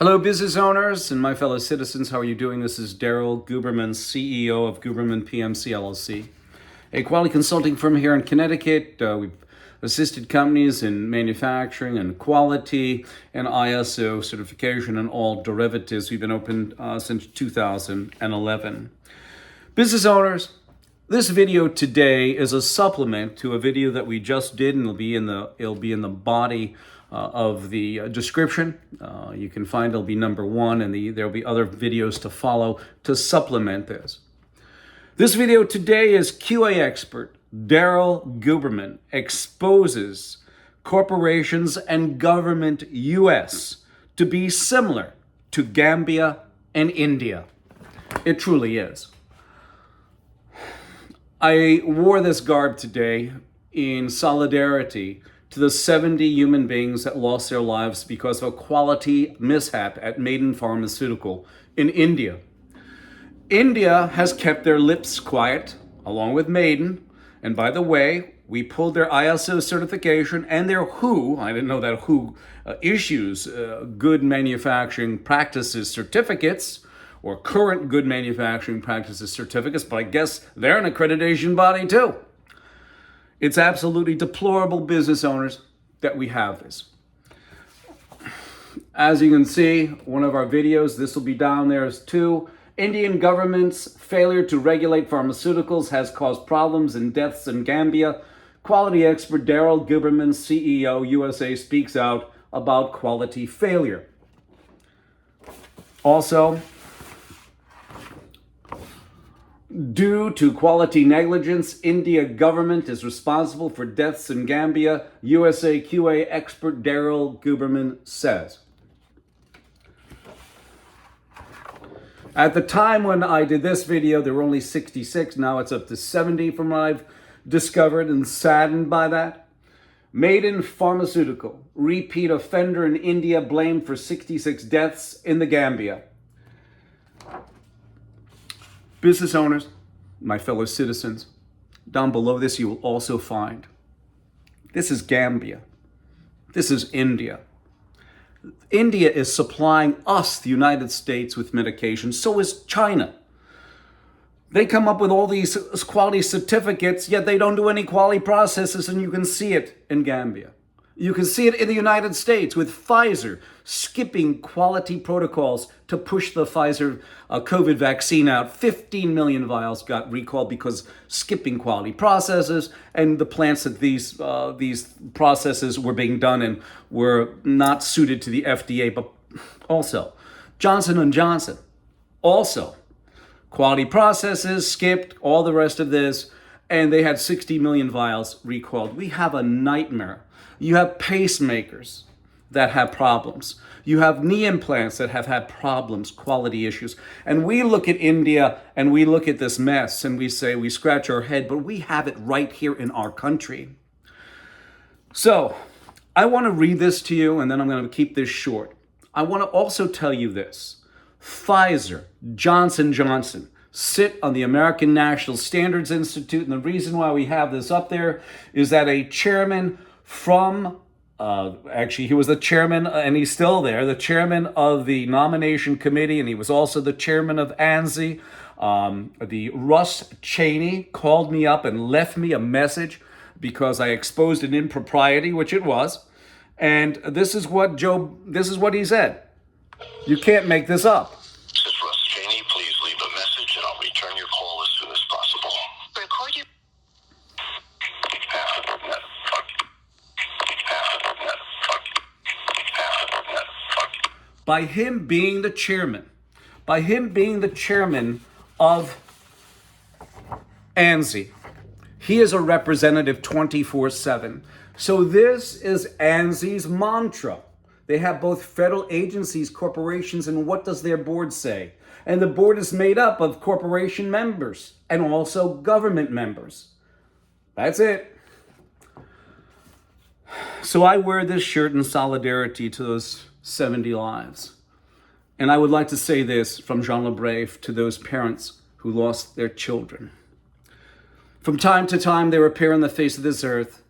Hello, business owners and my fellow citizens. How are you doing? This is Daryl Guberman, CEO of Guberman PMC LLC, a quality consulting firm here in Connecticut. We've assisted companies in manufacturing and quality and ISO certification and all derivatives. We've been open since 2011. Business owners, this video today is a supplement to a video that we just did, and it'll be in the body of the description. You can find it'll be number one, and there'll be other videos to follow to supplement this. This video today is QA expert Daryl Guberman exposes corporations and government U.S. to be similar to Gambia and India. It truly is. I wore this garb today in solidarity to the 70 human beings that lost their lives because of a quality mishap at Maiden Pharmaceutical in India. India has kept their lips quiet, along with Maiden. And by the way, we pulled their ISO certification and their WHO, I didn't know that WHO issues good manufacturing practices certificates, or current good manufacturing practices certificates, but I guess they're an accreditation body too. It's absolutely deplorable, business owners, that we have this. As you can see, one of our videos, this will be down there as too. Indian government's failure to regulate pharmaceuticals has caused problems and deaths in Gambia. Quality expert Daryl Guberman, CEO, USA, speaks out about quality failure. Also, due to quality negligence, India government is responsible for deaths in Gambia, USA QA expert Daryl Guberman says. At the time when I did this video, there were only 66. Now it's up to 70 from what I've discovered, and saddened by that. Maiden Pharmaceutical, repeat offender in India, blamed for 66 deaths in the Gambia. Business owners, my fellow citizens, down below this you will also find, this is Gambia. This is India. India is supplying us, the United States, with medication. So is China. They come up with all these quality certificates, yet they don't do any quality processes, and you can see it in Gambia. You can see it in the United States with Pfizer skipping quality protocols to push the Pfizer COVID vaccine out. 15 million vials got recalled because skipping quality processes, and the plants that these processes were being done in were not suited to the FDA. But also, Johnson & Johnson, also quality processes, skipped, all the rest of this, and they had 60 million vials recalled. We have a nightmare. You have pacemakers that have problems. You have knee implants that have had problems, quality issues. And we look at India and we look at this mess and we say, we scratch our head, but we have it right here in our country. So I want to read this to you, and then I'm going to keep this short. I want to also tell you this. Pfizer, Johnson & Johnson, sit on the American National Standards Institute. And the reason why we have this up there is that a chairman from, actually he was the chairman, and he's still there, the chairman of the nomination committee, and he was also the chairman of ANSI. The Russ Chaney called me up and left me a message because I exposed an impropriety, which it was. And this is what he said. You can't make this up. This is Russ Chaney. Please leave a message and I'll return your call as soon as possible. Record your... By him being the chairman of ANSI, he is a representative 24/7. So this is ANSI's mantra. They have both federal agencies, corporations, and what does their board say? And the board is made up of corporation members and also government members. That's it. So I wear this shirt in solidarity to those 70 lives. And I would like to say this from Jean Lebrave to those parents who lost their children. From time to time, there appear on the face of this earth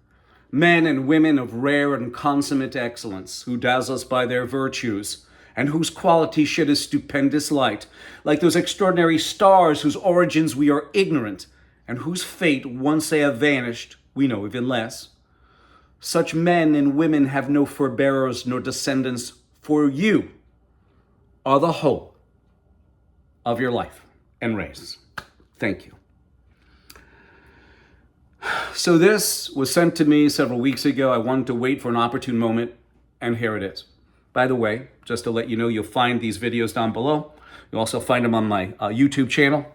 men and women of rare and consummate excellence who dazzle us by their virtues and whose quality shed a stupendous light, like those extraordinary stars whose origins we are ignorant, and whose fate, once they have vanished, we know even less. Such men and women have no forebearers nor descendants, for you are the hope of your life and race. Thank you. So this was sent to me several weeks ago. I wanted to wait for an opportune moment, and here it is. By the way, just to let you know, you'll find these videos down below. You'll also find them on my YouTube channel.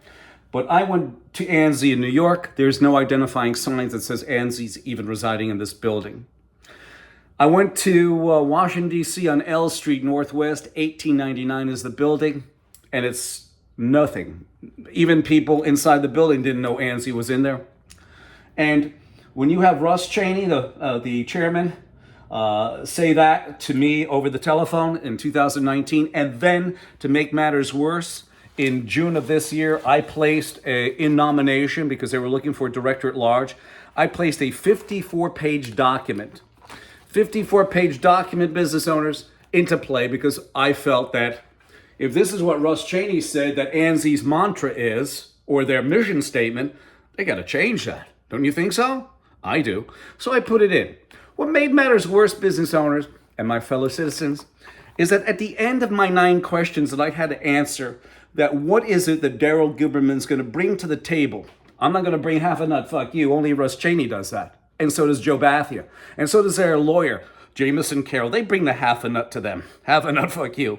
But I went to ANSI in New York. There's no identifying signs that says ANSI's even residing in this building. I went to Washington, D.C. on L Street Northwest. 1899 is the building, and it's nothing. Even people inside the building didn't know ANSI was in there. And when you have Russ Chaney, the chairman, say that to me over the telephone in 2019, and then to make matters worse, in June of this year, I placed in nomination, because they were looking for a director at large, I placed a 54-page document, business owners, into play, because I felt that if this is what Russ Chaney said that ANSI's mantra is, or their mission statement, they got to change that. Don't you think so? I do. So I put it in. What made matters worse, business owners and my fellow citizens, is that at the end of my 9 questions that I had to answer, that what is it that Daryl Guberman's going to bring to the table? I'm not going to bring half a nut, fuck you. Only Russ Chaney does that. And so does Joe Bathia. And so does their lawyer, Jameson, Carroll. They bring the half a nut to them. Half a nut, fuck you.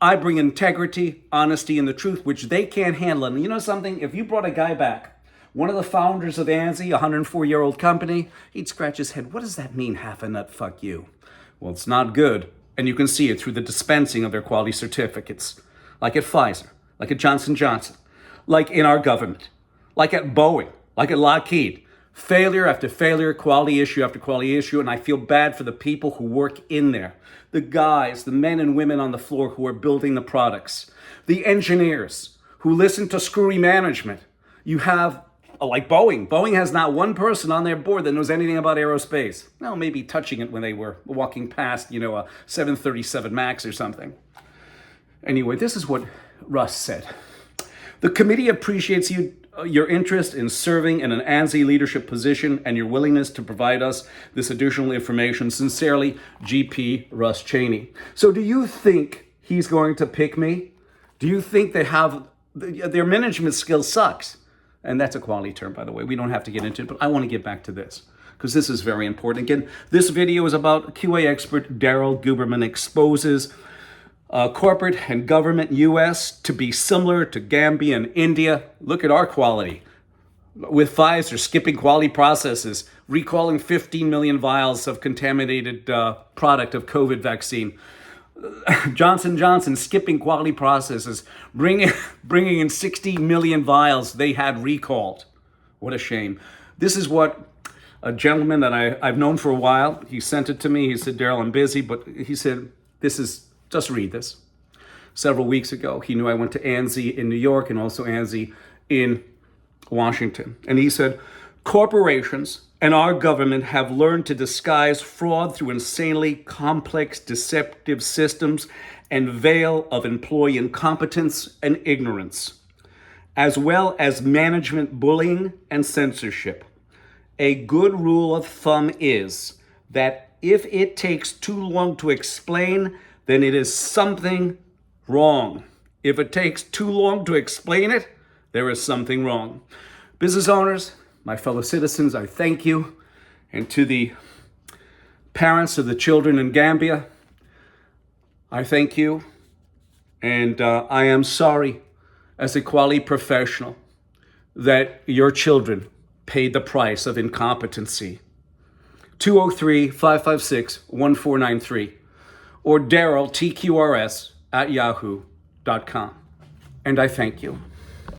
I bring integrity, honesty, and the truth, which they can't handle. And you know something? If you brought a guy back, one of the founders of ANSI, a 104-year-old company, he'd scratch his head. What does that mean, half a nut, fuck you? Well, it's not good. And you can see it through the dispensing of their quality certificates. Like at Pfizer, like at Johnson & Johnson, like in our government, like at Boeing, like at Lockheed. Failure after failure, quality issue after quality issue, and I feel bad for the people who work in there. The guys, the men and women on the floor who are building the products. The engineers who listen to screwy management. You have like Boeing. Boeing has not one person on their board that knows anything about aerospace. Well, maybe touching it when they were walking past, a 737 MAX or something. Anyway, this is what Russ said. The committee appreciates your interest in serving in an ANSI leadership position and your willingness to provide us this additional information. Sincerely, GP Russ Chaney. So do you think he's going to pick me? Do you think they have, their management skill sucks? And that's a quality term, by the way. We don't have to get into it, but I want to get back to this because this is very important. Again, this video is about QA expert Daryl Guberman exposes corporate and government U.S. to be similar to Gambia and India. Look at our quality. With Pfizer skipping quality processes, recalling 15 million vials of contaminated product of COVID vaccine. Johnson & Johnson skipping quality processes, bringing in 60 million vials they had recalled. What a shame. This is what a gentleman that I've known for a while, he sent it to me. He said, Daryl, I'm busy, but he said, just read this. Several weeks ago, he knew I went to ANSI in New York and also ANSI in Washington. And he said, corporations and our government have learned to disguise fraud through insanely complex, deceptive systems and veil of employee incompetence and ignorance, as well as management bullying and censorship. A good rule of thumb is that if it takes too long to explain, then it is something wrong. If it takes too long to explain it, there is something wrong. Business owners, my fellow citizens, I thank you. And to the parents of the children in Gambia, I thank you. And I am sorry as a quality professional that your children paid the price of incompetency. 203-556-1493 or Daryl, TQRS, @yahoo.com. And I thank you.